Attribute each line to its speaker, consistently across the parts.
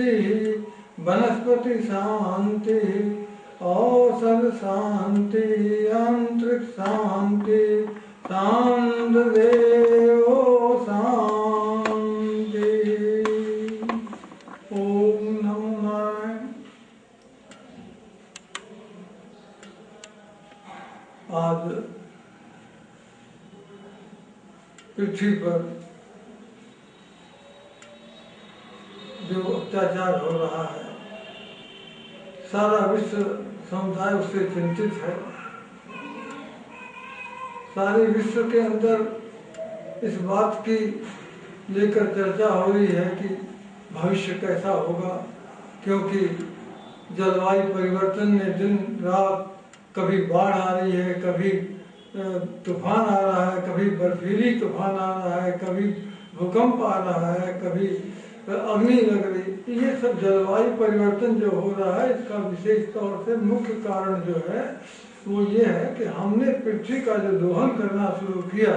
Speaker 1: शांति वनस्पति शांति औषध शांति अंतरिक्ष शांति शांतदेव शांति। ओम नमो नारायण। आज पृथ्वी पर जो अत्याचार हो रहा है, सारा विश्व समुदाय उससे चिंतित है। सारे विश्व के अंदर इस बात की लेकर चर्चा हो रही है कि भविष्य कैसा होगा, क्योंकि जलवायु परिवर्तन में दिन रात कभी बाढ़ आ रही है, कभी तूफान आ रहा है, कभी बर्फीली तूफान आ रहा है, कभी भूकंप आ रहा है, कभी अग्नि लग रही। ये सब जलवायु परिवर्तन जो हो रहा है, इसका विशेष तौर से मुख्य कारण जो है वो ये है कि हमने पृथ्वी का जो दोहन करना शुरू किया।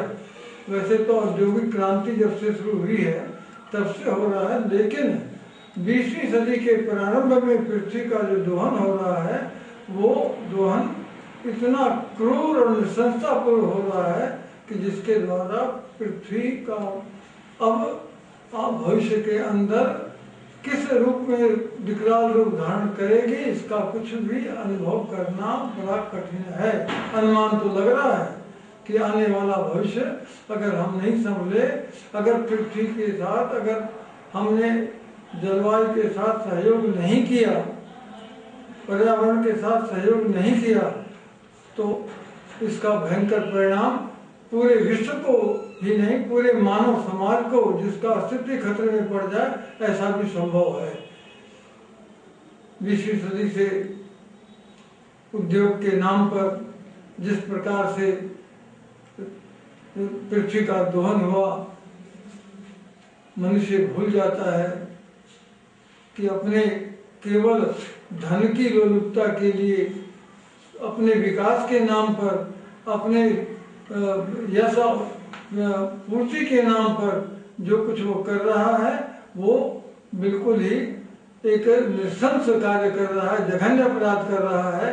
Speaker 1: वैसे तो औद्योगिक क्रांति जब से शुरू हुई है तब से हो रहा है, लेकिन 20वीं सदी के प्रारंभ में पृथ्वी का जो दोहन हो रहा है वो दोहन इतना क्रूर और नृशंसतापूर्ण हो रहा है कि जिसके द्वारा पृथ्वी का अब भविष्य के अंदर किस रूप में विकराल रूप धारण करेगी, इसका कुछ भी अनुभव करना बड़ा कठिन है। अनुमान तो लग रहा है कि आने वाला भविष्य अगर हम नहीं संभले, अगर पृथ्वी के साथ अगर हमने जलवायु के साथ सहयोग नहीं किया, पर्यावरण के साथ सहयोग नहीं किया, तो इसका भयंकर परिणाम पूरे विश्व को ही नहीं, पूरे मानव समाज को, जिसका अस्तित्व खतरे में पड़ जाए, ऐसा भी संभव है। 20वीं सदी से उद्योग के नाम पर जिस प्रकार से पृथ्वी का दोहन हुआ, मनुष्य भूल जाता है कि अपने केवल धन की लोलुपता के लिए, अपने विकास के नाम पर, अपने यश पूर्ति के नाम पर जो कुछ वो कर रहा है वो बिल्कुल ही एक नृशंस कार्य कर रहा है, जघन्य अपराध कर रहा है।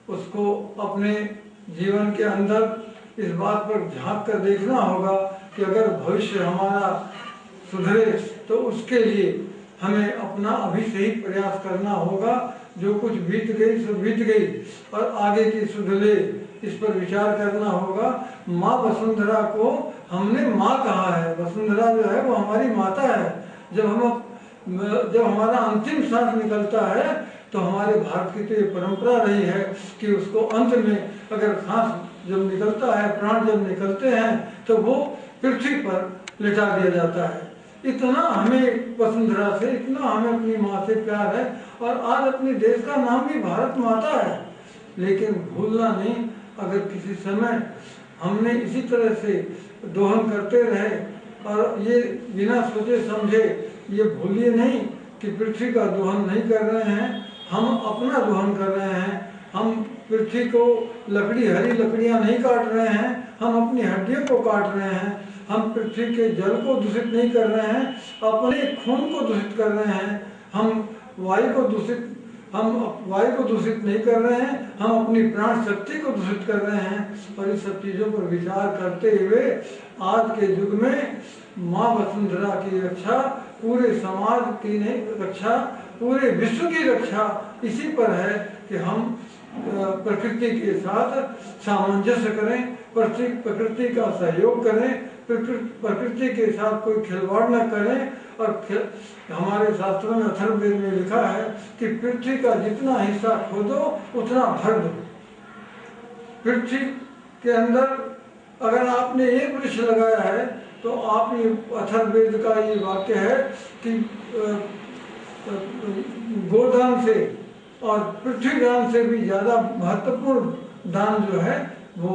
Speaker 1: उसको अपने जीवन के अंदर इस बात पर झांक कर देखना होगा कि अगर भविष्य हमारा सुधरे तो उसके लिए हमें अपना अभी से ही प्रयास करना होगा। जो कुछ बीत गई सो बीत गई और आगे की सुधरे, इस पर विचार करना होगा। माँ वसुंधरा को हमने माँ कहा है। वसुंधरा जो है वो हमारी माता है। जब हमारा अंतिम सांस निकलता है तो हमारे भारत की तो ये परंपरा रही है कि उसको अंत में अगर सांस जब निकलता है, प्राण जब निकलते हैं, तो वो पृथ्वी पर लिटा दिया जाता है। इतना हमें वसुंधरा से, इतना हमें अपनी माँ से प्यार है। और आज अपने देश का नाम भी भारत माता है। लेकिन भूलना नहीं, अगर किसी समय हमने इसी तरह से दोहन करते रहे और ये बिना सोचे समझे, ये भूलिए नहीं कि पृथ्वी का दोहन नहीं कर रहे हैं, हम अपना दोहन कर रहे हैं। हम पृथ्वी को हरी लकड़ियां नहीं काट रहे हैं, हम अपनी हड्डियों को काट रहे हैं। हम पृथ्वी के जल को दूषित नहीं कर रहे हैं, अपने खून को दूषित कर रहे हैं। हम वायु को दूषित नहीं कर रहे हैं, हम अपनी प्राण शक्ति को दूषित कर रहे हैं। और इस सब चीजों पर विचार करते हुए आज के युग में माँ वसुंधरा की रक्षा, पूरे समाज की रक्षा, पूरे विश्व की रक्षा इसी पर है कि हम प्रकृति के साथ सामंजस्य करें, प्रकृति का सहयोग करें, प्रकृति के साथ कोई खिलवाड़ न करें। और हमारे शास्त्रों में अथर्ववेद में लिखा है कि पृथ्वी का जितना हिस्सा खोदो उतना भर दो। पृथ्वी के अंदर अगर आपने एक वृक्ष लगाया है तो आप ये अथर्ववेद का ये वाक्य है कि गोदान से और पृथ्वी दान से भी ज्यादा महत्वपूर्ण दान जो है वो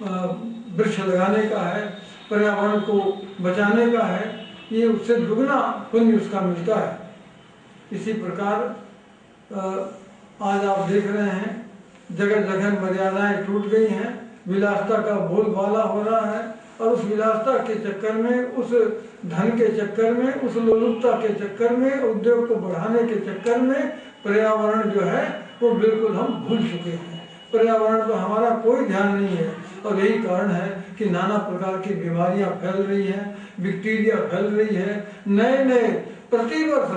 Speaker 1: वृक्ष लगाने का है, पर्यावरण को बचाने का है। ये उससे दुगना पुण्य उसका मिलता है। इसी प्रकार आज आप देख रहे हैं जगह जगह मर्यादाएं टूट गई हैं, विलासता का बोलबाला हो रहा है। और उस विलासता के चक्कर में, उस धन के चक्कर में, उस लोलुपता के चक्कर में, उद्योग को बढ़ाने के चक्कर में पर्यावरण जो है वो बिल्कुल हम भूल चुके हैं। पर्यावरण पर हमारा कोई ध्यान नहीं है और यही कारण है कि नाना प्रकार की बीमारियां फैल रही हैं, बैक्टीरिया फैल रही है, नए नए प्रतिवर्ष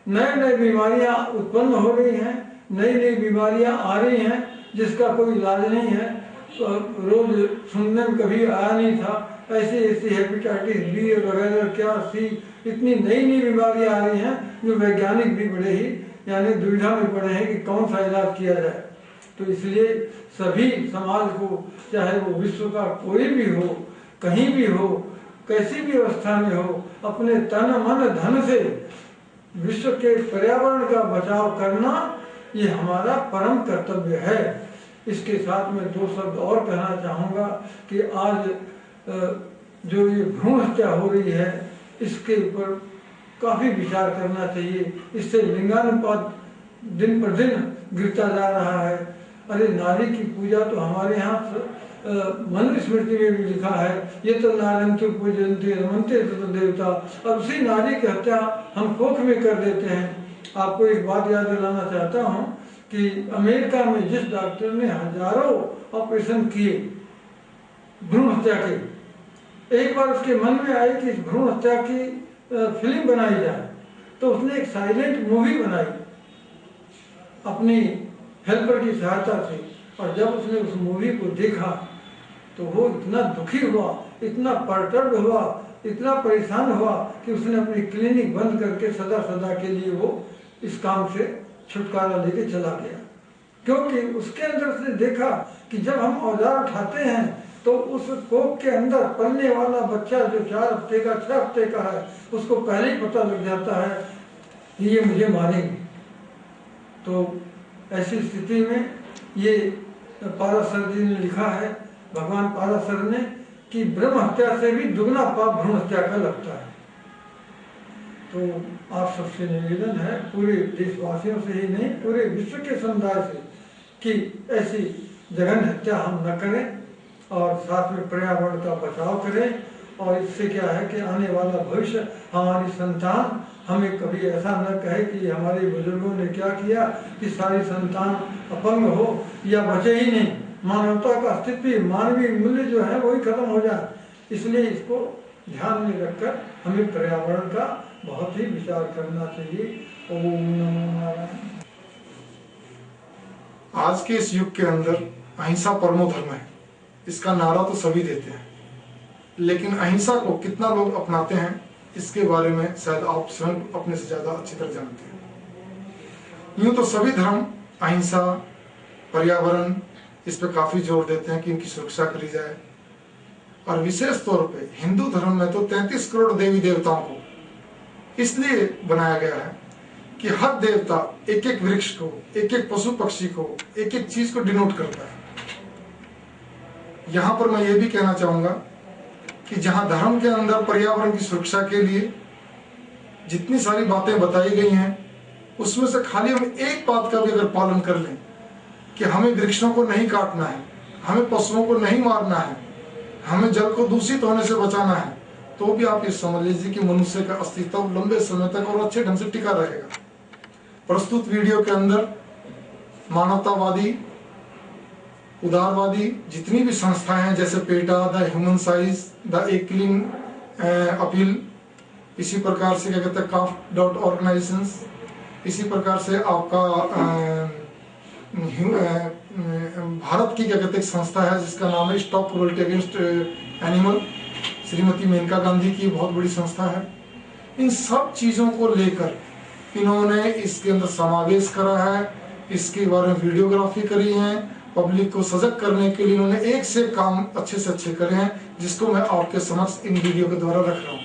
Speaker 1: नए नए बीमारियां उत्पन्न हो रही हैं, नई नई बीमारियां आ रही हैं जिसका कोई इलाज नहीं है। तो रोज सुनने में कभी आया नहीं था, ऐसी ऐसी हेपेटाइटिस बी वगैरह क्या सी, इतनी नई नई बीमारियां आ रही हैं जो वैज्ञानिक भी बड़े ही यानी दुविधा में पड़े हैं कि कौन सा इलाज किया जाए। तो इसलिए सभी समाज को, चाहे वो विश्व का कोई भी हो, कहीं भी हो, कैसी भी अवस्था में हो, अपने तन मन धन से विश्व के पर्यावरण का बचाव करना ये हमारा परम कर्तव्य है। इसके साथ में दो शब्द और कहना चाहूँगा कि आज जो ये भ्रूण हत्या हो रही है इसके ऊपर काफ़ी विचार करना चाहिए। इससे लिंगानुपात दिन पर दिन गिरता जा रहा है। अरे नारी की पूजा तो हमारे यहाँ मनुस्मृति में भी लिखा है, ये तो नारयन्तु पूजन्ते रमन्ते ततो देवता। अब उसी नारी की हत्या हम कोख में कर देते हैं। आपको एक बात याद दिलाना चाहता हूँ कि अमेरिका में जिस डॉक्टर ने हजारों ऑपरेशन किए भ्रूण हत्या के, एक बार उसके मन में आई कि भ्रूण हत्या की फिल्म बनाई जाए, तो उसने एक साइलेंट मूवी बनाई अपनी हेल्पर की सहायता से। और जब उसने उस मूवी को देखा तो वो इतना दुखी हुआ, इतना परटर्ब हुआ, इतना परेशान हुआ कि उसने अपनी क्लिनिक बंद करके सदा सदा के लिए वो इस काम से छुटकारा लेके चला गया। क्योंकि उसके अंदर उसने देखा कि जब हम औजार उठाते हैं तो उस कोख के अंदर पलने वाला बच्चा जो 4 हफ्ते का 6 हफ्ते का है, उसको पहले ही पता लग जाता है कि ये मुझे मारेंगे। तो ऐसी स्थिति में ये पाराशर जी ने लिखा है, भगवान पाराशर ने, कि ब्रह्म हत्या से भी दुगना पाप भ्रूण हत्या का लगता है। तो आप सबसे निवेदन है, पूरे देशवासियों से ही नहीं, पूरे विश्व के समुदाय से, कि ऐसी जघन्य हत्या हम न करें और साथ में पर्यावरण का बचाव करें। और इससे क्या है कि आने वाला भविष्य, हमारी संतान हमें कभी ऐसा न कहे कि हमारे बुजुर्गों ने क्या किया कि सारी संतान अपंग हो या बचे ही नहीं, मानवता का अस्तित्व, मानवीय मूल्य जो है वही खत्म हो जाए। इसलिए इसको ध्यान में रखकर हमें पर्यावरण का बहुत ही विचार करना चाहिए। ओम नमो नारायण।
Speaker 2: आज के इस युग के अंदर अहिंसा परमो धर्म है, इसका नारा तो सभी देते हैं, लेकिन अहिंसा को कितना लोग अपनाते हैं इसके बारे में शायद आप स्वयं अपने से ज्यादा अच्छी तरह जानते हैं। यूं तो सभी धर्म अहिंसा, पर्यावरण, इस पर काफी जोर देते हैं कि इनकी सुरक्षा करी जाए। और विशेष तौर पे हिंदू धर्म में तो 33 करोड़ देवी देवताओं को इसलिए बनाया गया है कि हर देवता एक एक वृक्ष को, एक एक पशु पक्षी को, एक एक चीज को डिनोट करता है। यहां पर मैं ये भी कहना चाहूंगा कि जहां धर्म के अंदर पर्यावरण की सुरक्षा के लिए जितनी सारी बातें बताई गई हैं, उसमें से खाली हम एक बात का भी अगर पालन कर लें कि हमें वृक्षों को नहीं काटना है, हमें पशुओं को नहीं मारना है, हमें जल को दूषित होने से बचाना है, तो भी आप ये समझ लीजिए कि मनुष्य का अस्तित्व लंबे समय तक और अच्छे ढंग से टिका रहेगा। प्रस्तुत वीडियो के अंदर मानवतावादी, उदारवादी जितनी भी संस्थाएं हैं, जैसे PETA, the human size, the एक क्लीन अपील, इसी प्रकार से क्या कहते हैं CAF.org, इसी प्रकार से आपका भारत की क्या कहते हैं संस्था है जिसका नाम है stop cruelty against animal, Shrimati Maneka Gandhi की बहुत बड़ी संस्था है। इन सब चीजों को लेकर इन्होंने इसके अंदर समावेश करा है, इसके बारे में वीडियोग्राफी करी है, पब्लिक को सजग करने के लिए इन्होंने एक से काम अच्छे से अच्छे करे हैं, जिसको मैं आपके समक्ष इन वीडियो के द्वारा रख रहा हूँ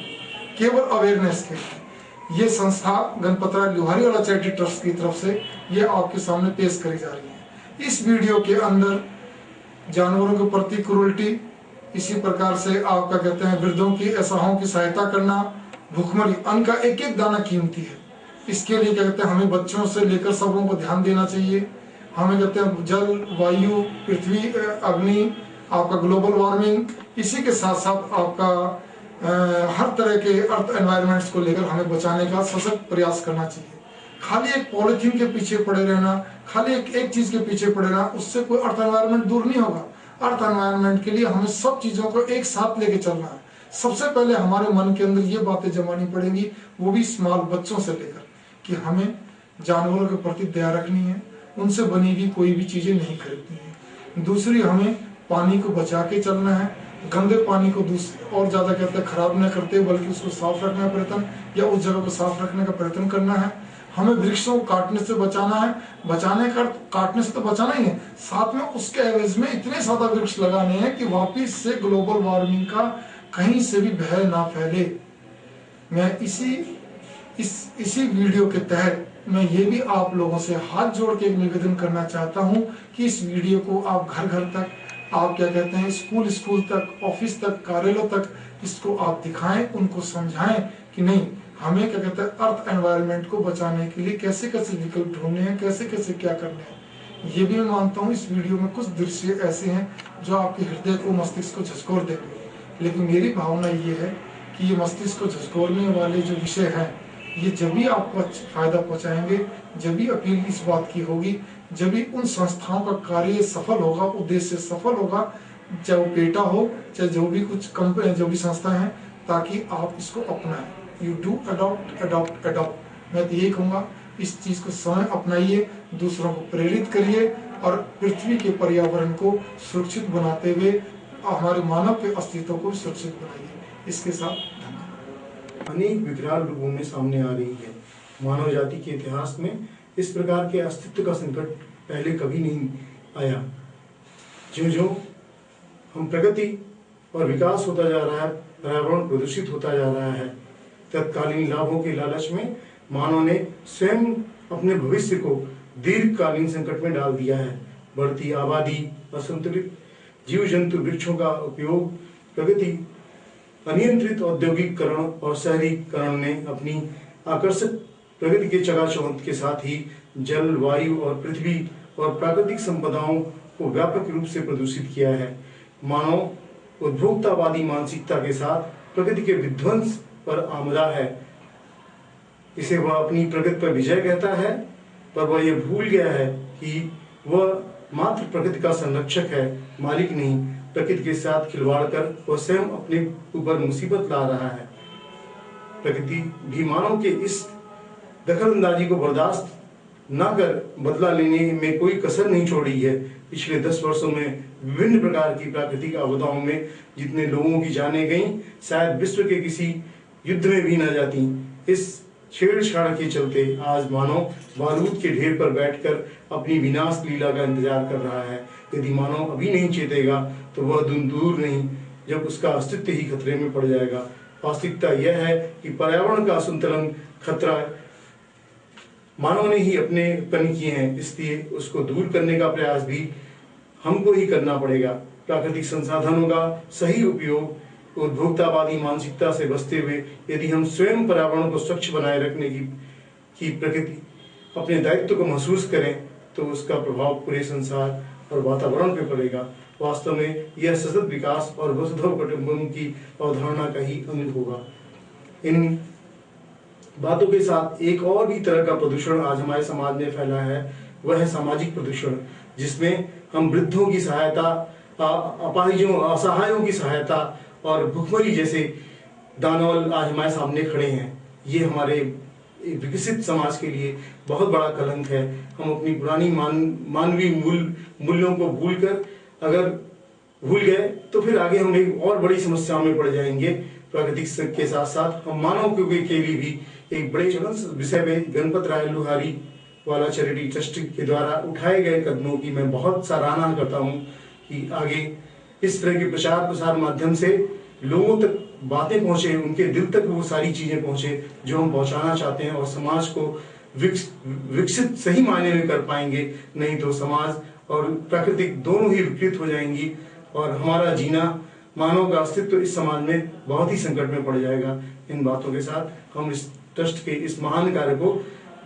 Speaker 2: केवल अवेयरनेस के लिए। ये संस्था गणपतराय लोहारी वाला चैरिटी ट्रस्ट की तरफ से ये आपके सामने पेश करी जा रही है। इस वीडियो के अंदर जानवरों के प्रति क्रूरल्टी, इसी प्रकार से आप क्या कहते हैं वृद्धों की, असहायों की सहायता करना, भूखमरी, अन्न का एक एक दाना कीमती है, इसके लिए क्या कहते हैं हमें बच्चों से लेकर सबों को ध्यान देना चाहिए। हमें कहते हैं जल, वायु, पृथ्वी, अग्नि आपका ग्लोबल वार्मिंग, इसी के साथ साथ आपका हर तरह के अर्थ एनवायरनमेंट्स को लेकर हमें बचाने का सशक्त प्रयास करना चाहिए। खाली एक पॉलिथीन के पीछे पड़े रहना, खाली एक चीज के पीछे पड़े रहना, उससे कोई अर्थ एनवायरनमेंट दूर नहीं होगा। अर्थ एनवायरनमेंट के लिए हमें सब चीजों को एक साथ लेके चलना है। सबसे पहले हमारे मन के अंदर ये बातें जमानी पड़ेंगी, वो भी स्मॉल बच्चों से लेकर, कि हमें जानवरों के प्रति दया रखनी है, उनसे बनी हुई कोई भी चीजें नहीं खरीदनी है। दूसरी, हमें पानी को बचा के चलना है, गंदे पानी को और ज्यादा कहते हैं खराब न करते, बल्कि उसको साफ रखने का प्रयत्न या उस जगह को साफ रखने का प्रयत्न करना है। हमें वृक्षों को काटने से बचाना है, बचाने का काटने से तो बचाना ही है, साथ में उसके एवज में इतने ज्यादा वृक्ष लगाने हैं कि वापिस से ग्लोबल वार्मिंग का कहीं से भी भय ना फैले। मैं इसी वीडियो के तहत मैं ये भी आप लोगों से हाथ जोड़ के एक निवेदन करना चाहता हूं कि इस वीडियो को आप घर घर तक, आप क्या कहते हैं स्कूल तक, ऑफिस तक, कार्यालयों तक इसको आप दिखाएं, उनको समझाएं कि नहीं, हमें क्या कहते हैं अर्थ एनवायरनमेंट को बचाने के लिए कैसे कैसे विकल्प ढूंढने हैं, कैसे कैसे क्या करने हैं। ये भी मैं मानता हूँ इस वीडियो में कुछ दृश्य ऐसे हैं जो आपके हृदय को, मस्तिष्क को झकझोर देंगे, लेकिन मेरी भावना ये है कि ये मस्तिष्क को झकझोरने वाले जो विषय हैं, ये जब भी आपको फायदा पहुंचाएंगे, जब भी अपील इस बात की होगी, जब भी उन संस्थाओं का कार्य सफल होगा, उद्देश्य सफल होगा, चाहे वो पेटा हो, चाहे जो भी कुछ कंपनी, जो भी संस्था है, ताकि आप इसको अपनाएं। You do adopt. मैं तो यही कहूँगा, इस चीज को स्वयं अपनाइए, दूसरों को प्रेरित करिए और पृथ्वी के पर्यावरण को सुरक्षित बनाते हुए हमारे मानव के अस्तित्व को सुरक्षित बनाइए। इसके साथ
Speaker 3: अनेक विकराल रूपों में सामने आ रही है। मानव जाति के इतिहास में इस प्रकार के अस्तित्व का संकट पहले कभी नहीं आया। जो हम प्रगति और विकास होता जा रहा है, पर्यावरण प्रदूषित होता जा रहा है, तत्कालीन लाभों के लालच में मानव ने स्वयं अपने भविष्य को दीर्घकालीन संकट में डाल दिया है। बढ़ती आबादी, असंतुलित जीव जंतु, वृक्षों का उपयोग, प्रगति, अनियंत्रित औद्योगिकरण और शहरीकरण ने अपनी आकर्षक प्रगति के चकाचौंध के साथ ही जल, वायु और पृथ्वी और प्राकृतिक संपदाओं को व्यापक रूप से प्रदूषित किया है। मानव उपभोक्तावादी मानसिकता के साथ प्रकृति के विध्वंस पर आमदा है। इसे वह अपनी प्रगति पर विजय कहता है, पर वह यह भूल गया है कि वह मात्र प्रकृति का संरक्षक है, मालिक नहीं। प्रकृति के साथ खिलवाड़ कर वह स्वयं अपने ऊपर मुसीबत ला रहा है। प्रकृति भी मानव के इस दखलंदाजी को बर्दाश्त न कर बदला लेने में कोई कसर नहीं छोड़ी है। पिछले 10 वर्षों में विभिन्न प्रकार की प्राकृतिक आपदाओं में जितने लोगों की जानें गईं, शायद विश्व के किसी युद्ध में भी न जाती। इस छेड़छाड़ के चलते आज मानव बारूद के ढेर पर बैठकर अपनी विनाश लीला का इंतजार कर रहा है। यदि मानव अभी नहीं चेतेगा तो वह दिन दूर नहीं जब उसका अस्तित्व ही खतरे में पड़ जाएगा। वास्तविकता यह है कि पर्यावरण का संतुलन खतरा मानव ने ही अपने उत्पन्न किए हैं, इसलिए उसको दूर करने का प्रयास भी हमको ही करना पड़ेगा। प्राकृतिक संसाधनों का सही उपयोग, उपभोक्तावादी मानसिकता से बचते हुए यदि हम स्वयं पर्यावरण को स्वच्छ बनाए रखने की प्रकृति अपने दायित्व को महसूस करें तो उसका प्रभाव पूरे संसार और वातावरण पे पड़ेगा। वास्तव में यह सतत विकास और वसुधैव कुटुंबकम की अवधारणा का ही अंग होगा। इन बातों के साथ एक और भी तरह का प्रदूषण आज हमारे समाज में फैला है, वह है सामाजिक प्रदूषण, जिसमें हम वृद्धों की सहायता, अपाहिजों, असहायों की सहायता और भुखमरी जैसे दानव आज हमारे सामने खड़े हैं। ये हमारे विकसित समाज के लिए बहुत बड़ा कलंक है। हम अपनी पुरानी मानवीय मूल्यों को अगर भूल गए तो फिर आगे हम एक और बड़ी समस्या में पड़ जाएंगे। प्राकृतिक के साथ साथ हम मानव के लिए भी एक बड़े विषय में गणपत राय लुहारी वाला चैरिटी ट्रस्ट के द्वारा उठाए गए कदमों की मैं बहुत सराहना करता हूँ कि आगे इस तरह के प्रचार प्रसार माध्यम से लोगों तक बातें पहुंचे, उनके दिल तक वो सारी चीजें पहुंचे जो हम पहुंचाना चाहते हैं, और समाज को विकसित सही मायने में कर पाएंगे। नहीं तो समाज और प्राकृतिक दोनों ही विकृत हो जाएंगी और हमारा जीना, मानव का अस्तित्व इस समाज में बहुत ही संकट में पड़ जाएगा। इन बातों के साथ हम इस ट्रस्ट के इस महान कार्य को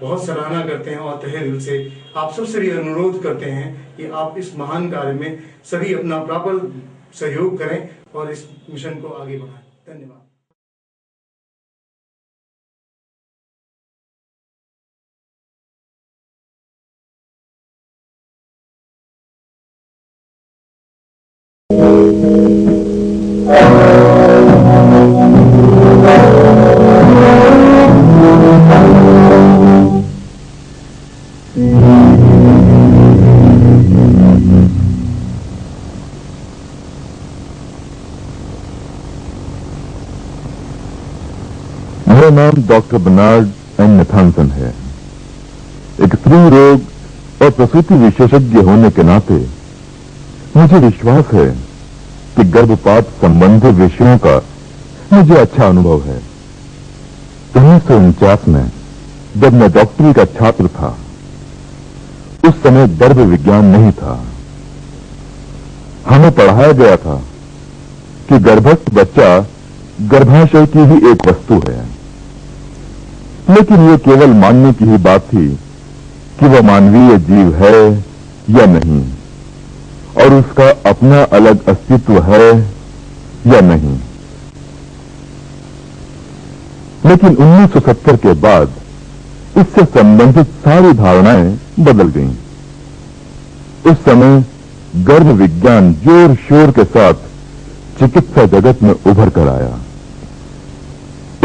Speaker 3: बहुत सराहना करते हैं और तहे दिल से आप सबसे भी अनुरोध करते हैं कि आप इस महान कार्य में सभी अपना प्रॉपर सहयोग करें और इस मिशन को आगे बढ़ाएं। धन्यवाद।
Speaker 4: मेरा नाम डॉक्टर बर्नार्ड एन नथानसन है। एक स्त्री रोग और प्रसूति विशेषज्ञ होने के नाते मुझे विश्वास है कि गर्भपात संबंधी विषयों का मुझे अच्छा अनुभव है। 1949 में जब मैं डॉक्टरी का छात्र था, उस समय गर्भ विज्ञान नहीं था। हमें पढ़ाया गया था कि गर्भस्थ बच्चा गर्भाशय की ही एक वस्तु है, लेकिन यह केवल मानने की ही बात थी कि वह मानवीय जीव है या नहीं, और उसका अपना अलग अस्तित्व है या नहीं। लेकिन 1970 के बाद इससे संबंधित सारी धारणाएं बदल गईं। उस समय गर्भ विज्ञान जोर शोर के साथ चिकित्सा जगत में उभर कर आया।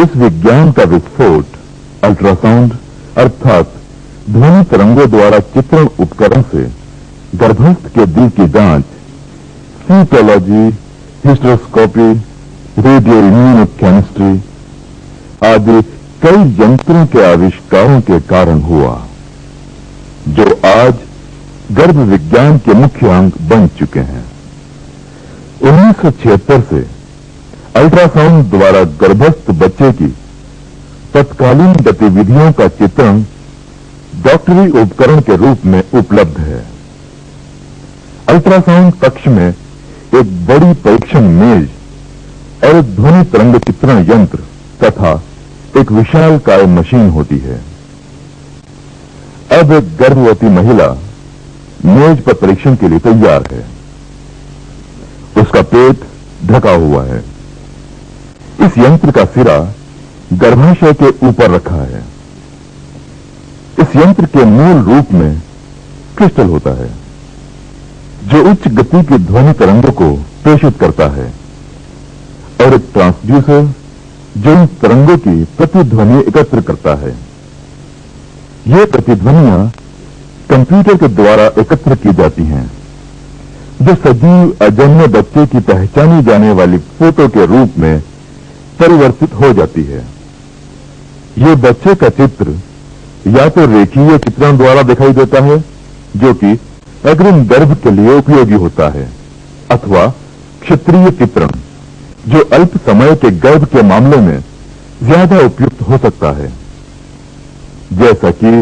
Speaker 4: इस विज्ञान का विस्फोट अल्ट्रासाउंड अर्थात ध्वनि तरंगों द्वारा चित्रण उपकरण से गर्भस्थ के दिल की जांच, सीटोलॉजी, हिस्टेरोस्कोपी, रेडियो इम्यूनोकेमिस्ट्री आदि कई यंत्रों के आविष्कारों के कारण हुआ, जो आज गर्भ विज्ञान के मुख्य अंग बन चुके हैं। 1976 से अल्ट्रासाउंड द्वारा गर्भस्थ बच्चे की तत्कालीन गतिविधियों का चित्रण डॉक्टरी उपकरण के रूप में उपलब्ध है। अल्ट्रासाउंड कक्ष में एक बड़ी परीक्षण मेज और एक ध्वनि तरंग चित्रण यंत्र तथा एक विशालकाय मशीन होती है। अब एक गर्भवती महिला मेज पर परीक्षण के लिए तैयार है। उसका पेट ढका हुआ है। इस यंत्र का सिरा गर्भाशय के ऊपर रखा है। इस यंत्र के मूल रूप में क्रिस्टल होता है, जो उच्च गति की ध्वनि तरंगों को प्रेषित करता है, और एक ट्रांसड्यूसर जो इन तरंगों की प्रतिध्वनि एकत्र करता है। ये प्रतिध्वनियां कंप्यूटर के द्वारा एकत्र की जाती हैं, जो सजीव अजन्मे बच्चे की पहचानी जाने वाली फोटो के रूप में परिवर्तित हो जाती है। ये बच्चे का चित्र या तो रेखीय चित्रण द्वारा दिखाई देता है, जो कि अग्रिम गर्भ के लिए उपयोगी होता है, अथवा क्षेत्रीय चित्रण, जो अल्प समय के गर्भ के मामले में ज्यादा उपयुक्त हो सकता है, जैसा कि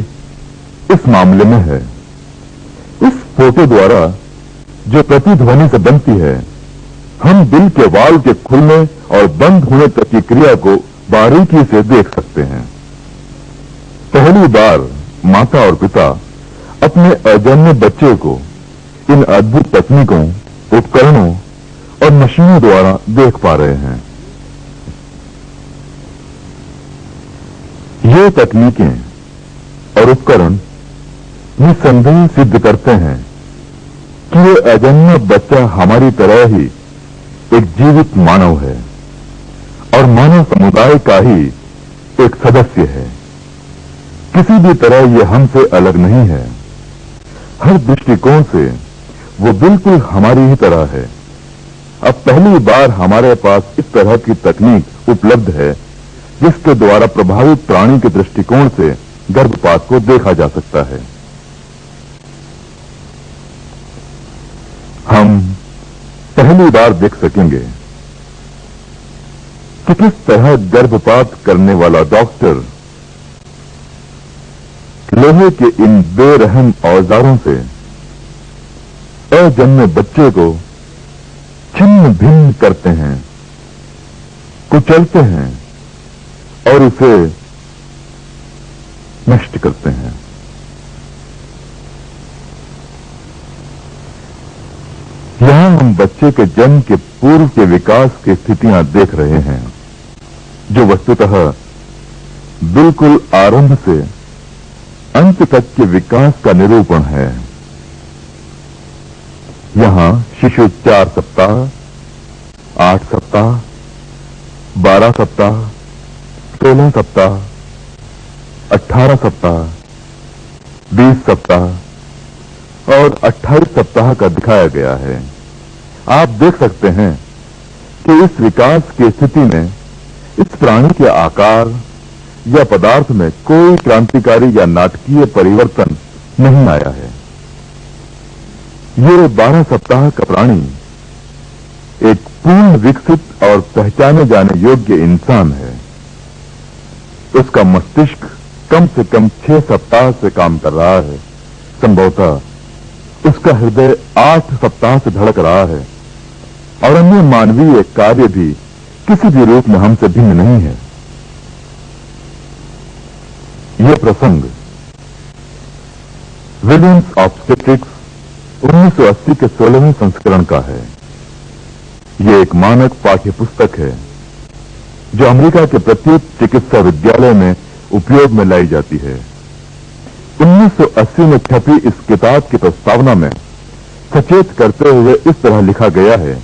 Speaker 4: इस मामले में है। इस फोटो द्वारा जो प्रतिध्वनि से बनती है, हम दिल के वाल्व के खुलने और बंद होने तक की क्रिया को बारीकी से देख सकते हैं। पहली बार माता और पिता अपने अजन्मे बच्चे को इन अद्भुत तकनीकों, उपकरणों और मशीनों द्वारा देख पा रहे हैं। ये तकनीकें और उपकरण निसंदेह सिद्ध करते हैं कि ये अजन्मा बच्चा हमारी तरह ही एक जीवित मानव है और मानव समुदाय का ही एक सदस्य है। किसी भी तरह ये हमसे अलग नहीं है। हर दृष्टिकोण से वो बिल्कुल हमारी ही तरह है। अब पहली बार हमारे पास इस तरह की तकनीक उपलब्ध है, जिसके द्वारा प्रभावित प्राणी के दृष्टिकोण से गर्भपात को देखा जा सकता है। हम पहली बार देख सकेंगे कि किस तरह गर्भपात करने वाला डॉक्टर लोहे के इन बेरहम औजारों से अजन्मे बच्चे को छिन्न भिन्न करते हैं, कुचलते हैं और उसे नष्ट करते हैं। यहां हम बच्चे के जन्म के पूर्व के विकास की स्थितियां देख रहे हैं, जो वस्तुतः बिल्कुल आरंभ से अंत तक के विकास का निरूपण है। यहां शिशु 4 सप्ताह, 8 सप्ताह, 12 सप्ताह, 16 सप्ताह, 18 सप्ताह, 20 सप्ताह और 28 सप्ताह का दिखाया गया है। आप देख सकते हैं कि इस विकास की स्थिति में इस प्राणी के आकार या पदार्थ में कोई क्रांतिकारी या नाटकीय परिवर्तन नहीं आया है। ये 12 सप्ताह का प्राणी एक पूर्ण विकसित और पहचाने जाने योग्य इंसान है। उसका मस्तिष्क कम से कम 6 सप्ताह से काम कर रहा है। संभवतः उसका हृदय 8 सप्ताह से धड़क रहा है और अन्य मानवीय कार्य भी किसी भी रूप में हमसे भिन्न नहीं है। यह प्रसंग विलियम्स ऑब्स्टेट्रिक्स 1980 के 16वें संस्करण का है। यह एक मानक पाठ्य पुस्तक है जो अमेरिका के प्रत्येक चिकित्सा विद्यालय में उपयोग में लाई जाती है। 1980 में छपी इस किताब की प्रस्तावना में सचेत करते हुए इस तरह लिखा गया है,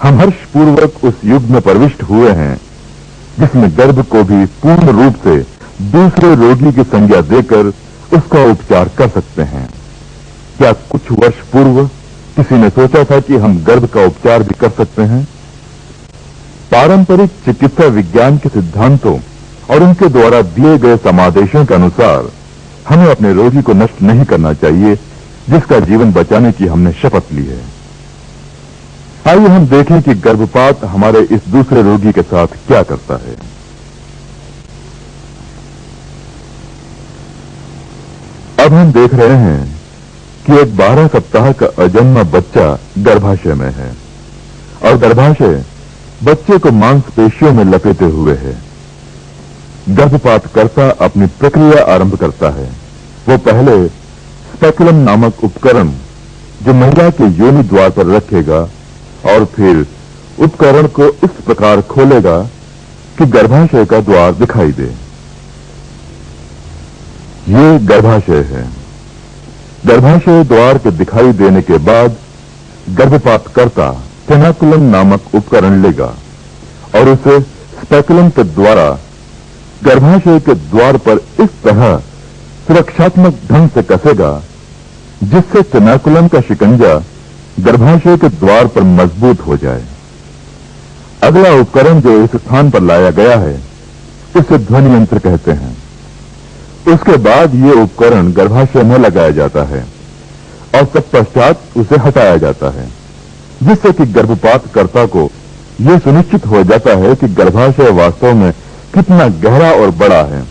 Speaker 4: हम हर्षपूर्वक उस युग में प्रविष्ट हुए हैं जिसमें गर्भ को भी पूर्ण रूप से दूसरे रोगी की संज्ञा देकर उसका उपचार कर सकते हैं। क्या कुछ वर्ष पूर्व किसी ने सोचा था कि हम गर्भ का उपचार भी कर सकते हैं? पारंपरिक चिकित्सा विज्ञान के सिद्धांतों और उनके द्वारा दिए गए समादेशों के अनुसार हमें अपने रोगी को नष्ट नहीं करना चाहिए जिसका जीवन बचाने की हमने शपथ ली है। आइए हम देखें कि गर्भपात हमारे इस दूसरे रोगी के साथ क्या करता है। अब हम देख रहे हैं कि एक 12 सप्ताह का अजन्मा बच्चा गर्भाशय में है और गर्भाशय बच्चे को मांसपेशियों में लपेटे हुए है। गर्भपातकर्ता अपनी प्रक्रिया आरंभ करता है। वो पहले स्पेकुलम नामक उपकरण जो महिला के योनि द्वार पर रखेगा और फिर उपकरण को इस प्रकार खोलेगा कि गर्भाशय का द्वार दिखाई दे। ये गर्भाशय है। गर्भाशय द्वार के दिखाई देने के बाद गर्भपातकर्ता टेनाकुलम नामक उपकरण लेगा और उसे स्पेकुलम के द्वारा गर्भाशय के द्वार पर इस तरह सुरक्षात्मक ढंग से कसेगा जिससे टेनाकुलम का शिकंजा गर्भाशय के द्वार पर मजबूत हो जाए। अगला उपकरण जो इस स्थान पर लाया गया है उसे ध्वनि यंत्र कहते हैं। उसके बाद ये उपकरण गर्भाशय में लगाया जाता है और तत्पश्चात उसे हटाया जाता है जिससे कि गर्भपातकर्ता को यह सुनिश्चित हो जाता है कि गर्भाशय वास्तव में कितना गहरा और बड़ा है।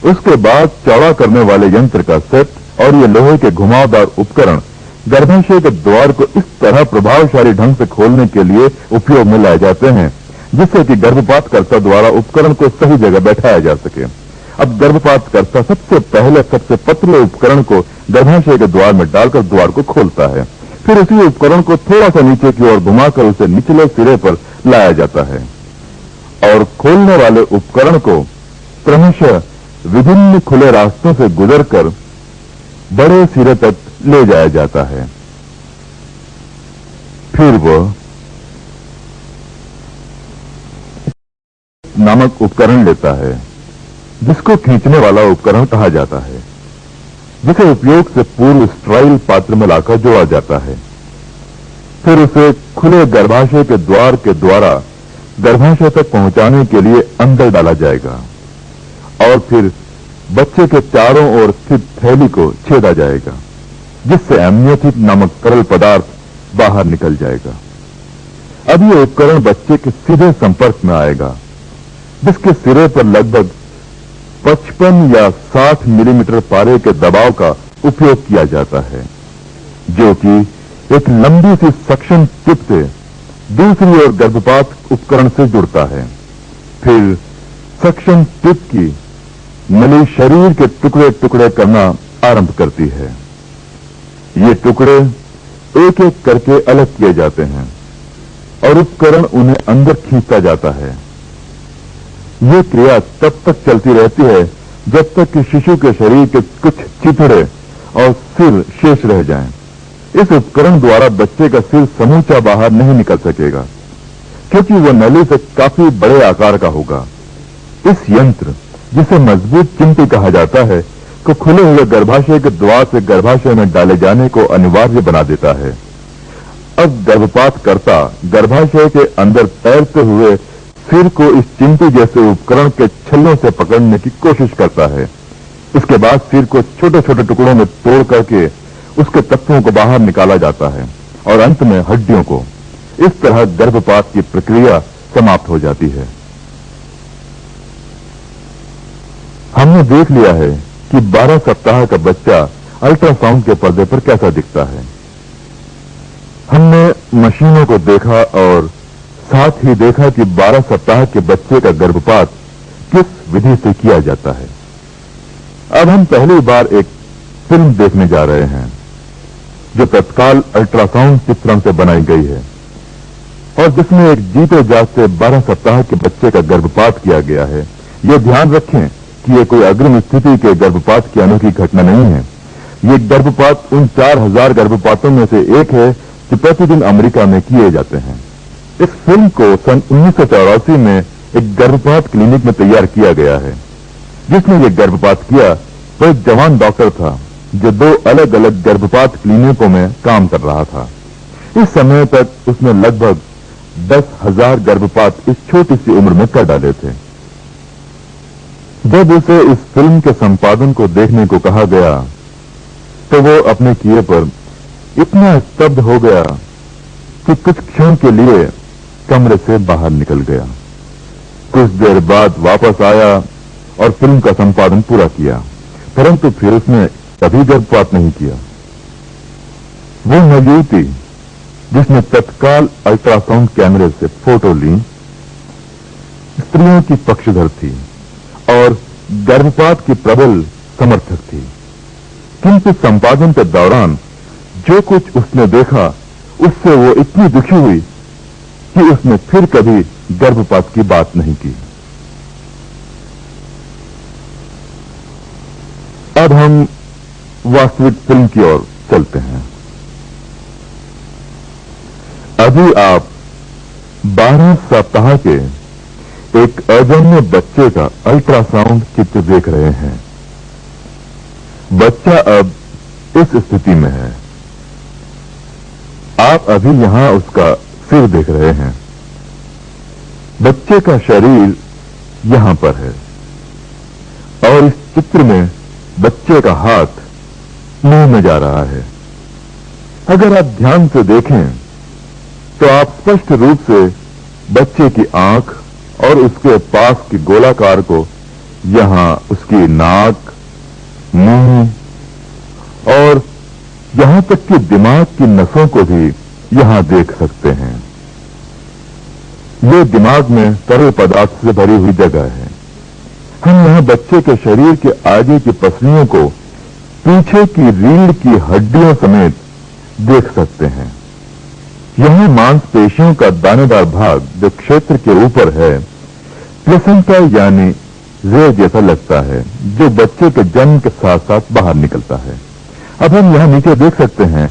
Speaker 4: उसके बाद चौड़ा करने वाले यंत्र का सेट और ये लोहे के घुमावदार उपकरण गर्भाशय के द्वार को इस तरह प्रभावशाली ढंग से खोलने के लिए उपयोग में लाए जाते हैं जिससे कि गर्भपातकर्ता द्वारा उपकरण को सही जगह बैठाया जा सके। अब गर्भपातकर्ता सबसे पहले सबसे पतले उपकरण को गर्भाशय के द्वार में डालकर द्वार को खोलता है। फिर उसी उपकरण को थोड़ा सा नीचे की ओर घुमाकर उसे निचले सिरे पर लाया जाता है और खोलने वाले उपकरण को क्रमशः विभिन्न खुले रास्तों से गुजरकर बड़े सिरे तक ले जाया जाता है। फिर वह नामक उपकरण लेता है जिसको खींचने वाला उपकरण कहा जाता है, जिसे उपयोग से पूर्व स्ट्राइल पात्र में लाकर जोड़ा जाता है। फिर उसे खुले गर्भाशय के द्वार के द्वारा गर्भाशय तक पहुंचाने के लिए अंदर डाला जाएगा और फिर बच्चे के चारों ओर स्थित थैली को छेदा जाएगा जिससे एमनियोटिक नामक तरल पदार्थ बाहर निकल जाएगा। अब ये उपकरण बच्चे के सीधे संपर्क में आएगा जिसके सिरे पर लगभग 55 या 60 मिलीमीटर पारे के दबाव का उपयोग किया जाता है जो कि एक लंबी सी सक्शन टिप से दूसरी ओर गर्भपात उपकरण से जुड़ता है। फिर सक्शन टिप की नली शरीर के टुकड़े टुकड़े करना आरंभ करती है। ये टुकड़े एक एक करके अलग किए जाते हैं और उपकरण उन्हें अंदर खींचता जाता है। ये क्रिया तब तक चलती रहती है जब तक कि शिशु के शरीर के कुछ चिथड़े और सिर शेष रह जाएं। इस उपकरण द्वारा बच्चे का सिर समूचा बाहर नहीं निकल सकेगा, क्योंकि वह नली से काफी बड़े आकार का होगा। इस यंत्र, जिसे मजबूत चिमटी कहा जाता है, को खुले हुए गर्भाशय के द्वार से गर्भाशय में डाले जाने को अनिवार्य बना देता है। अब गर्भपातकर्ता गर्भाशय के अंदर तैरते हुए सिर को इस चिमटी जैसे उपकरण के छल्लों से पकड़ने की कोशिश करता है। इसके बाद सिर को छोटे छोटे टुकड़ों में तोड़ करके उसके तत्वों को बाहर निकाला जाता है और अंत में हड्डियों को। इस तरह गर्भपात की प्रक्रिया समाप्त हो जाती है। हमने देख लिया है कि 12 सप्ताह का बच्चा अल्ट्रासाउंड के पर्दे पर कैसा दिखता है। हमने मशीनों को देखा और साथ ही देखा कि 12 सप्ताह के बच्चे का गर्भपात किस विधि से किया जाता है। अब हम पहली बार एक फिल्म देखने जा रहे हैं जो तत्काल अल्ट्रासाउंड चित्रण से बनाई गई है और जिसमें एक जीते जागते 12 सप्ताह के बच्चे का गर्भपात किया गया है। यह ध्यान रखें कि यह कोई अग्रिम स्थिति के गर्भपात की अनोखी घटना नहीं है। ये गर्भपात उन 4000 गर्भपातों में से एक है जो प्रतिदिन अमेरिका में किए जाते हैं। इस फिल्म को सन 1984 में एक गर्भपात क्लिनिक में तैयार किया गया है। जिसने ये गर्भपात किया तो एक जवान डॉक्टर था जो 2 अलग अलग गर्भपात क्लिनिकों में काम कर रहा था। इस समय तक उसने लगभग 10,000 गर्भपात इस छोटी सी उम्र में कर डाले थे। जब उसे इस फिल्म के संपादन को देखने को कहा गया तो वो अपने किए पर इतना स्तब्ध हो गया कि कुछ क्षण के लिए कमरे से बाहर निकल गया। कुछ देर बाद वापस आया और फिल्म का संपादन पूरा किया, परंतु फिर उसने कभी गर्भपात नहीं किया। वो मौजूद थी जिसने तत्काल अल्ट्रासाउंड कैमरे से फोटो ली, स्त्रियों की पक्षधर थी और गर्भपात की प्रबल समर्थक थी। किंतु संपादन के दौरान जो कुछ उसने देखा उससे वो इतनी दुखी हुई कि उसने फिर कभी गर्भपात की बात नहीं की। अब हम वास्तविक फिल्म की ओर चलते हैं। अभी आप 12 सप्ताह के एक अजन्मे बच्चे का अल्ट्रासाउंड चित्र देख रहे हैं। बच्चा अब इस स्थिति में है। आप अभी यहां उसका सिर देख रहे हैं। बच्चे का शरीर यहां पर है और इस चित्र में बच्चे का हाथ मुंह में जा रहा है। अगर आप ध्यान से देखें तो आप स्पष्ट रूप से बच्चे की आंख और उसके पास की गोलाकार को यहां उसकी नाक, मुंह और यहां तक कि दिमाग की नसों को भी यहां देख सकते हैं। ये दिमाग में तरल पदार्थ से भरी हुई जगह है। हम यहां बच्चे के शरीर के आगे की पसलियों को पीछे की रीढ़ की हड्डियों समेत देख सकते हैं। यहां मांसपेशियों का दानेदार भाग जो क्षेत्र के ऊपर है प्लेसेंटा यानी रेर जैसा लगता है, जो बच्चे के जन्म के साथ साथ बाहर निकलता है। अब हम यहां नीचे देख सकते हैं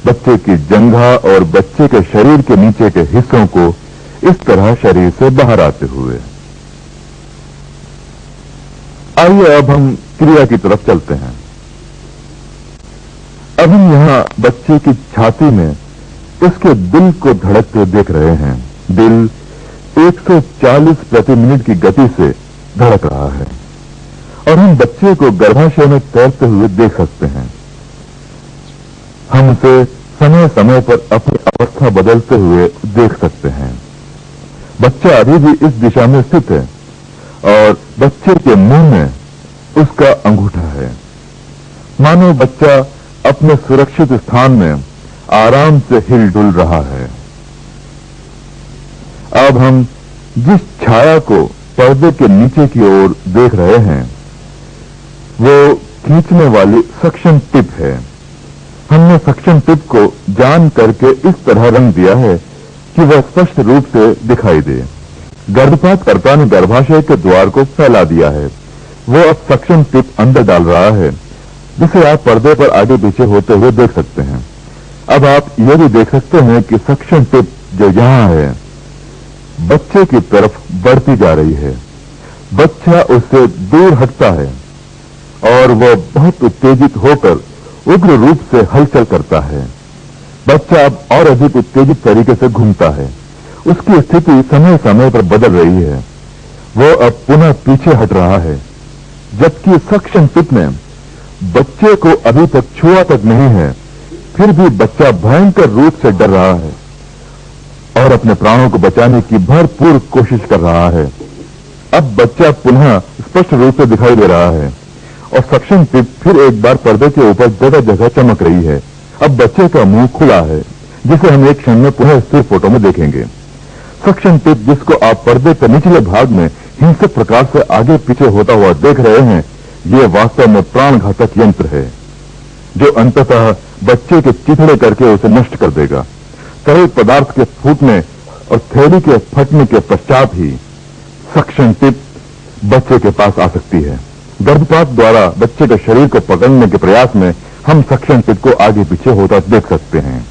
Speaker 4: बच्चे की जंघा और बच्चे के शरीर के नीचे के हिस्सों को इस तरह शरीर से बाहर आते हुए। आइए अब हम क्रिया की तरफ चलते हैं। अब हम यहां बच्चे की छाती में उसके दिल को धड़कते देख रहे हैं। दिल 140 प्रति मिनट की गति से धड़क रहा है और हम बच्चे को गर्भाशय में तैरते हुए देख सकते हैं। हम उसे समय समय पर अपनी अवस्था बदलते हुए देख सकते हैं। बच्चा अभी भी इस दिशा में स्थित है और बच्चे के मुंह में उसका अंगूठा है, मानो बच्चा अपने सुरक्षित स्थान में आराम से हिल-डुल रहा है। अब हम जिस छाया को पर्दे के नीचे की ओर देख रहे हैं वो खींचने वाली सक्शन टिप है। हमने सक्शन टिप को जान करके इस तरह रंग दिया है कि वह स्पष्ट रूप से दिखाई दे। गर्भपातकर्ता ने गर्भाशय के द्वार को फैला दिया है। वो अब सक्शन टिप अंदर डाल रहा है, जिसे आप पर्दे पर आगे पीछे होते हुए देख सकते हैं। अब आप यह भी देख सकते हैं कि सक्शन टिप जो यहां है बच्चे की तरफ बढ़ती जा रही है। बच्चा उससे दूर हटता है और वह बहुत उत्तेजित होकर उग्र रूप से हलचल करता है। बच्चा अब और अधिक उत्तेजित तरीके से घूमता है। उसकी स्थिति समय समय पर बदल रही है। वो अब पुनः पीछे हट रहा है, जबकि सक्शन टिप ने बच्चे को अभी तक छुआ तक नहीं है। फिर भी बच्चा भयंकर रूप से डर रहा है और अपने प्राणों को बचाने की भरपूर कोशिश कर रहा है। अब बच्चा पुनः स्पष्ट रूप से दिखाई दे रहा है और सक्शन टिप फिर एक बार पर्दे के ऊपर जगह जगह चमक रही है। अब बच्चे का मुंह खुला है, जिसे हम एक क्षण में पुनः स्थिर फोटो में देखेंगे। सक्शन टिप, जिसको आप पर्दे के निचले भाग में हिंसक प्रकार से आगे पीछे होता हुआ देख रहे हैं, ये वास्तव में प्राणघातक यंत्र है जो अंततः बच्चे के चिथड़े करके उसे नष्ट कर देगा। तरल पदार्थ के फूटने और थैली के फटने के पश्चात ही सक्शन टिप बच्चे के पास आ सकती है। गर्भपात द्वारा बच्चे के शरीर को पकड़ने के प्रयास में हम सक्शन टिप को आगे पीछे होता देख सकते हैं।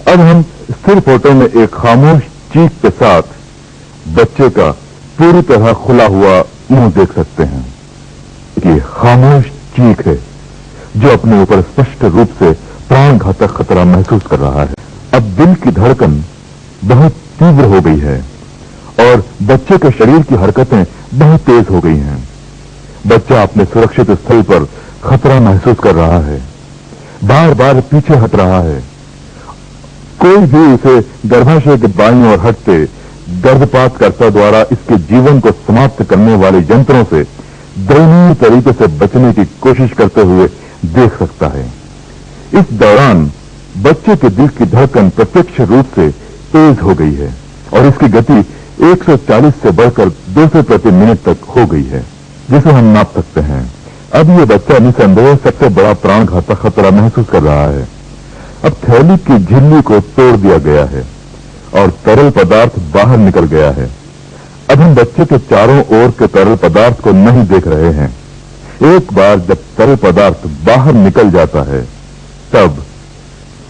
Speaker 4: अब हम स्थिर फोटो में एक खामोश चीख के साथ बच्चे का पूरी तरह खुला हुआ मुंह देख सकते हैं। ये खामोश चीख है जो अपने ऊपर स्पष्ट रूप से प्राणघातक खतरा महसूस कर रहा है। अब दिल की धड़कन बहुत तीव्र हो गई है और बच्चे के शरीर की हरकतें बहुत तेज हो गई हैं। बच्चा अपने सुरक्षित स्थल पर खतरा महसूस कर रहा है, बार बार पीछे हट रहा है। कोई भी उसे गर्भाशय के बाईं ओर हटते गर्भपातकर्ता द्वारा इसके जीवन को समाप्त करने वाले यंत्रों से दयनीय तरीके से बचने की कोशिश करते हुए देख सकता है। इस दौरान बच्चे के दिल की धड़कन प्रत्यक्ष रूप से तेज हो गई है और इसकी गति 140 से बढ़कर 200 प्रति मिनट तक हो गई है, जिसे हम नाप सकते हैं। अब यह बच्चा निसंदेह सबसे बड़ा प्राणघातक खतरा महसूस कर रहा है। अब थैली की झिल्ली को तोड़ दिया गया है और तरल पदार्थ बाहर निकल गया है। अब हम बच्चे के चारों ओर के तरल पदार्थ को नहीं देख रहे हैं। एक बार जब तरल पदार्थ बाहर निकल जाता है, तब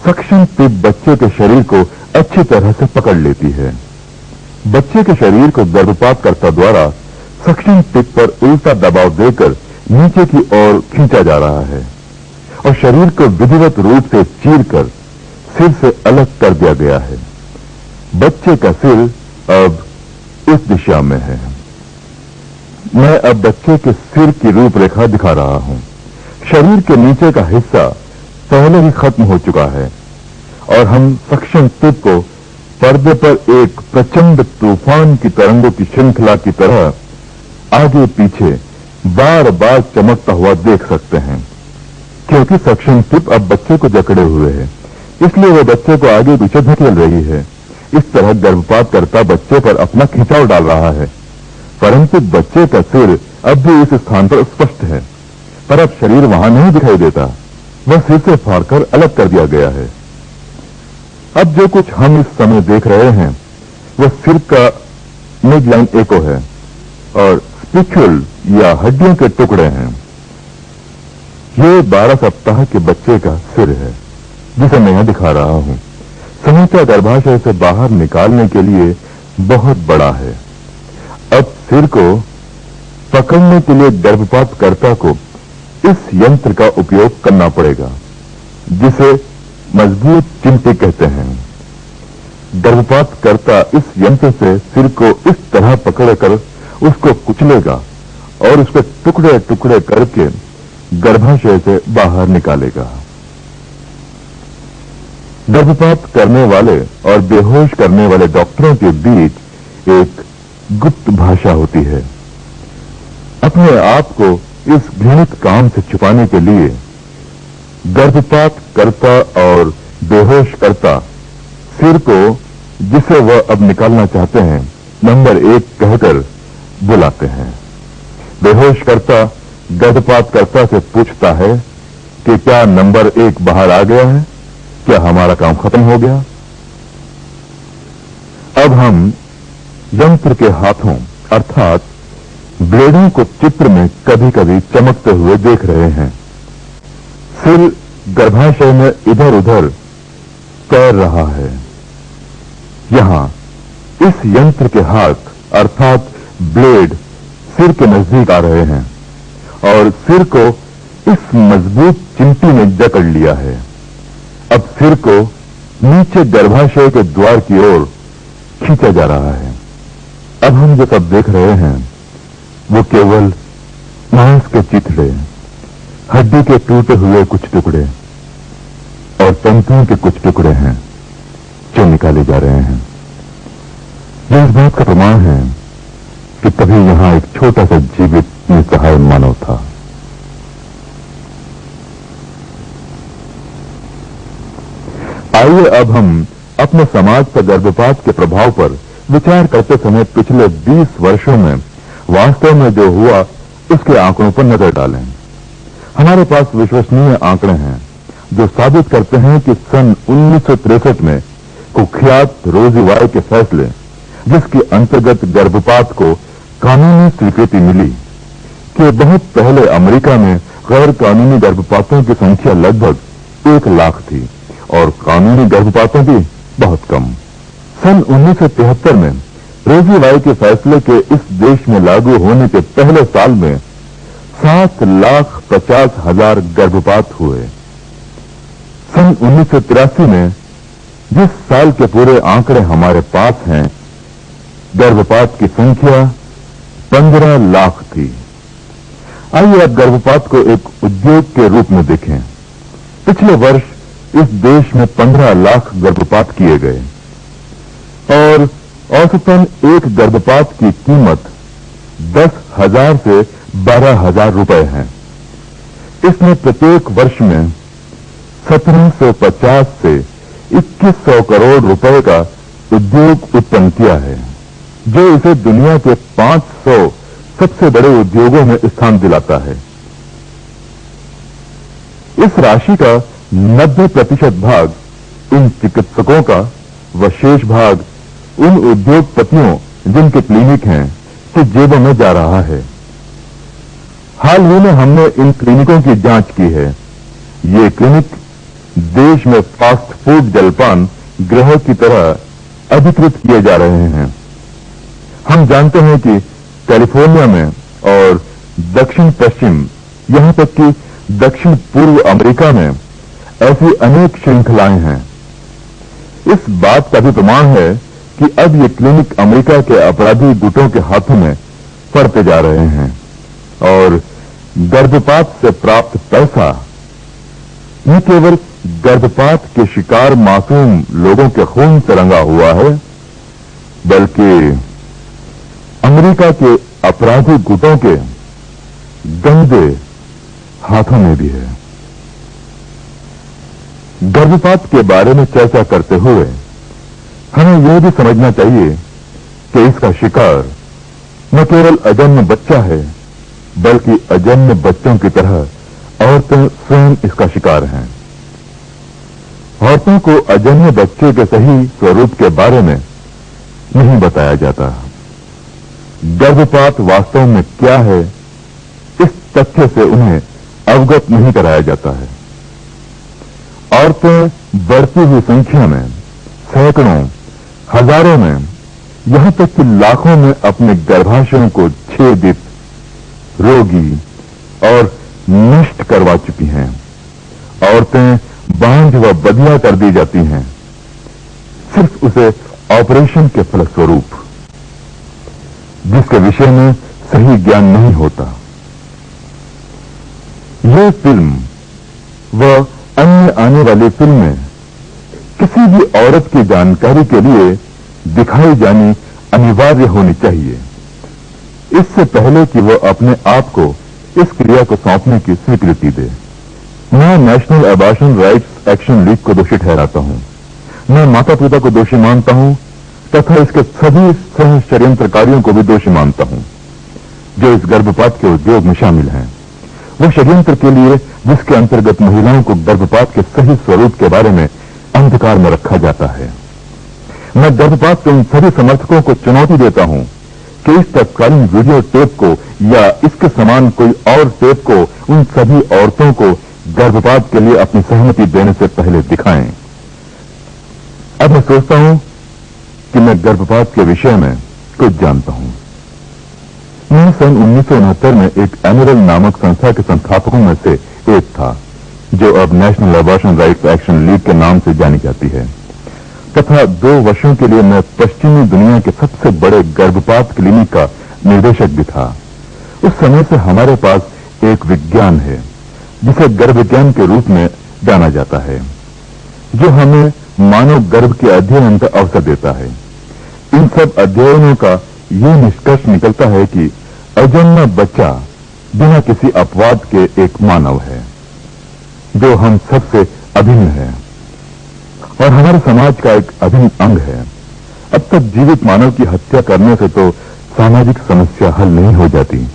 Speaker 4: सक्शन टिप बच्चे के शरीर को अच्छी तरह से पकड़ लेती है। बच्चे के शरीर को गर्भपातकर्ता द्वारा सक्शन टिप पर उल्टा दबाव देकर नीचे की ओर खींचा जा रहा है और शरीर को विधिवत रूप से चीरकर सिर से अलग कर दिया गया है। बच्चे का सिर अब इस दिशा में है। मैं अब बच्चे के सिर की रूपरेखा दिखा रहा हूं। शरीर के नीचे का हिस्सा पहले ही खत्म हो चुका है और हम सक्शन टिप को पर्दे पर एक प्रचंड तूफान की तरंगों की श्रृंखला की तरह आगे पीछे बार बार चमकता हुआ देख सकते हैं। क्योंकि सक्शन टिप अब बच्चे को जकड़े हुए है, इसलिए वह बच्चे को आगे पीछे धकेल रही है। इस तरह गर्भपातकर्ता बच्चे पर अपना खिंचाव डाल रहा है, परंतु बच्चे का सिर अब भी इस स्थान पर स्पष्ट है, पर अब शरीर वहां नहीं दिखाई देता। वह सिर से फाड़कर अलग कर दिया गया है। अब जो कुछ हम इस समय देख रहे हैं वह सिर का मिडलाइन एको है और स्पिक्यूल या हड्डियों के टुकड़े हैं। ये 12 सप्ताह के बच्चे का सिर है जिसे मैं यहां दिखा रहा हूं। समूचा गर्भाशय से बाहर निकालने के लिए बहुत बड़ा है। अब सिर को पकड़ने के लिए गर्भपातकर्ता को इस यंत्र का उपयोग करना पड़ेगा, जिसे मजबूत चिमटी कहते हैं। गर्भपातकर्ता इस यंत्र से सिर को इस तरह पकड़कर उसको कुचलेगा और उसके टुकड़े टुकड़े करके गर्भाशय से बाहर निकालेगा। गर्भपात करने वाले और बेहोश करने वाले डॉक्टरों के बीच एक गुप्त भाषा होती है। अपने आप को इस घृणित काम से छुपाने के लिए गर्भपातकर्ता और बेहोशकर्ता सिर को, जिसे वह अब निकालना चाहते हैं, नंबर 1 कहकर बुलाते हैं। बेहोशकर्ता गर्भपातकर्ता से पूछता है कि क्या नंबर 1 बाहर आ गया है? क्या हमारा काम खत्म हो गया? अब हम यंत्र के हाथों अर्थात ब्लेडों को चित्र में कभी कभी चमकते हुए देख रहे हैं। सिर गर्भाशय में इधर उधर तैर रहा है। यहां इस यंत्र के हाथ अर्थात ब्लेड सिर के नजदीक आ रहे हैं और सिर को इस मजबूत चिमटी ने जकड़ लिया है। अब सिर को नीचे गर्भाशय के द्वार की ओर खींचा जा रहा है। अब हम जो सब देख रहे हैं वो केवल मांस के चिथड़े, हड्डी के टूटे हुए कुछ टुकड़े और तंतुओं के कुछ टुकड़े हैं जो निकाले जा रहे हैं। यह इस बात का प्रमाण है कि तभी यहां एक छोटा सा जीवित निसहाय मानव था। आइए अब हम अपने समाज पर गर्भपात के प्रभाव पर विचार करते समय पिछले 20 वर्षों में वास्तव में जो हुआ उसके आंकड़ों पर नजर डालें। हमारे पास विश्वसनीय आंकड़े हैं जो साबित करते हैं कि सन 1963 में कुख्यात रोजी वाई के फैसले, जिसके अंतर्गत गर्भपात को कानूनी स्वीकृति मिली, कि बहुत पहले अमेरिका में गैर कानूनी गर्भपातों की संख्या लगभग 1 लाख थी और कानूनी गर्भपातों की बहुत कम। सन 1973 में रोजी वाई के फैसले के इस देश में लागू होने के पहले साल में 7,50,000 गर्भपात हुए। सन 1983 में, जिस साल के पूरे आंकड़े हमारे पास हैं, गर्भपात की संख्या 15 लाख थी। आइए अब गर्भपात को एक उद्योग के रूप में देखें। पिछले वर्ष इस देश में 15 लाख गर्भपात किए गए और औसतन एक गर्भपात की कीमत 10,000 से 12,000 रुपए है। इसने प्रत्येक वर्ष में 1750 से 2100 करोड़ रुपए का उद्योग उत्पन्न किया है, जो इसे दुनिया के 500 सबसे बड़े उद्योगों में स्थान दिलाता है। इस राशि का 90% भाग इन चिकित्सकों का व शेष भाग उन उद्योगपतियों जिनके क्लिनिक हैं के जेबों में जा रहा है। हाल ही में हमने इन क्लिनिकों की जांच की है। ये क्लिनिक देश में फास्ट फूड जलपान गृह की तरह अधिकृत किए जा रहे हैं। हम जानते हैं कि कैलिफोर्निया में और दक्षिण पश्चिम, यहां तक कि दक्षिण पूर्व अमेरिका में ऐसी अनेक श्रृंखलाएं हैं। इस बात का भी प्रमाण है कि अब ये क्लिनिक अमेरिका के अपराधी गुटों के हाथों में पड़ते जा रहे हैं और गर्भपात से प्राप्त पैसा न केवल गर्भपात के शिकार मासूम लोगों के खून से रंगा हुआ है, बल्कि अमेरिका के अपराधी गुटों के गंदे हाथों में भी है। गर्भपात के बारे में चर्चा करते हुए हमें यह भी समझना चाहिए कि इसका शिकार न केवल अजन्म बच्चा है, बल्कि अजन्म बच्चों की तरह औरतें स्वयं इसका शिकार हैं। औरतों को अजन्म बच्चे के सही स्वरूप के बारे में नहीं बताया जाता। गर्भपात वास्तव में क्या है, इस तथ्य से उन्हें अवगत नहीं कराया जाता है। औरतें बढ़ती हुई संख्या में, सैकड़ों, हजारों में, यहां तक कि लाखों में अपने गर्भाशयों को छेदित, रोगी और नष्ट करवा चुकी हैं। औरतें बांझ व बदिया कर दी जाती हैं, सिर्फ उसे ऑपरेशन के फलस्वरूप, जिसके विषय में सही ज्ञान नहीं होता। यह फिल्म व अन्य आने वाली फिल्में किसी भी औरत की जानकारी के लिए दिखाई जानी अनिवार्य होनी चाहिए, इससे पहले कि वह अपने आप को इस क्रिया को सौंपने की स्वीकृति दे। मैं national abortion rights action league को दोषी ठहराता हूं। मैं माता पिता को दोषी मानता हूं तथा इसके सभी सह षड्यंत्रकारियों को भी दोषी मानता हूं जो इस गर्भपात के उद्योग में शामिल हैं। वो षड्यंत्र के लिए जिसके अंतर्गत महिलाओं को गर्भपात के सही स्वरूप के बारे में अंधकार में रखा जाता है। मैं गर्भपात के उन सभी समर्थकों को चुनौती देता हूं कि इस तत्कालीन वीडियो टेप को या इसके समान कोई और टेप को उन सभी औरतों को गर्भपात के लिए अपनी सहमति देने से पहले दिखाएं। अब मैं सोचता हूं कि मैं गर्भपात के विषय में कुछ जानता हूं। मैं सन 1969 में एक एमिरल नामक संस्था के संस्थापकों में से एक था, जो अब national abortion rights action league के नाम से जानी जाती है, तथा 2 वर्षों के लिए मैं पश्चिमी दुनिया के सबसे बड़े गर्भपात क्लिनिक का निर्देशक भी था। उस समय से हमारे पास एक विज्ञान है जिसे गर्भ विज्ञान के रूप में जाना जाता है, जो हमें मानव गर्भ के अध्ययन का अवसर देता है। इन सब अध्ययनों का यह निष्कर्ष निकलता है कि अजन्मा बच्चा बिना किसी अपवाद के एक मानव है, जो हम सबसे अभिन्न है और हमारे समाज का एक अभिन्न अंग है। अब तक जीवित मानव की हत्या करने से तो सामाजिक समस्या हल नहीं हो जाती।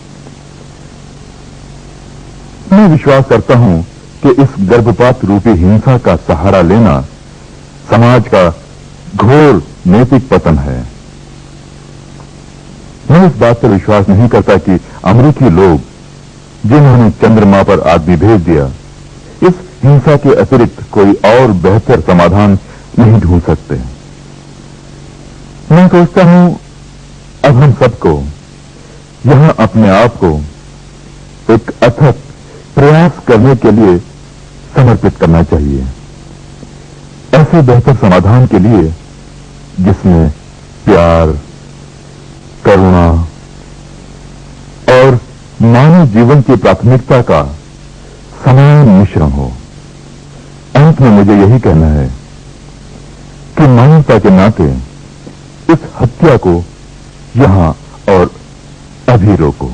Speaker 4: मैं विश्वास करता हूं कि इस गर्भपात रूपी हिंसा का सहारा लेना समाज का घोर नैतिक पतन है। मैं इस बात पर विश्वास नहीं करता कि अमेरिकी लोग, जिन्होंने चंद्रमा पर आदमी भेज दिया, इस हिंसा के अतिरिक्त कोई और बेहतर समाधान नहीं ढूंढ सकते। मैं सोचता हूं अब हम सबको यहां अपने आप को एक अथक प्रयास करने के लिए समर्पित करना चाहिए, ऐसे बेहतर समाधान के लिए जिसमें प्यार, करुणा और मानव जीवन की प्राथमिकता का समान मिश्रण हो। अंत में मुझे यही कहना है कि मानवता के नाते इस हत्या को यहां और अभी रोको।